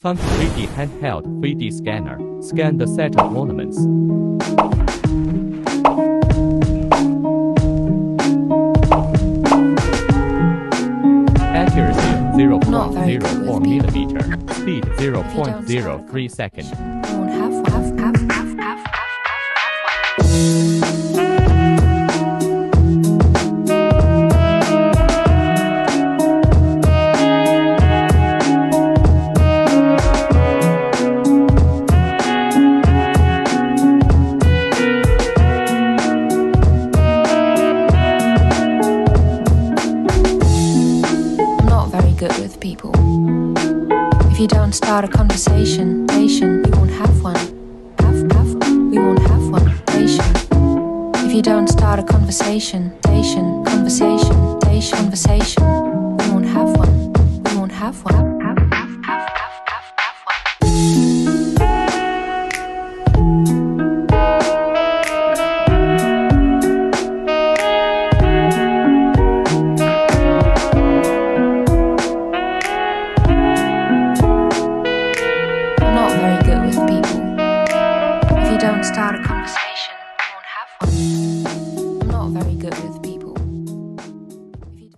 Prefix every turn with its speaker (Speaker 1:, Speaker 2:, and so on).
Speaker 1: Funk 3D handheld 3D scanner. Scan the set of ornaments. Accuracy of 0.04 millimeter. Speed 0.03 second.
Speaker 2: Good with people. If you don't start a conversation, we won't have one. We won't have one. If you don't start a conversation, we won't have one. We won't have one. Start a conversation, we won't have one.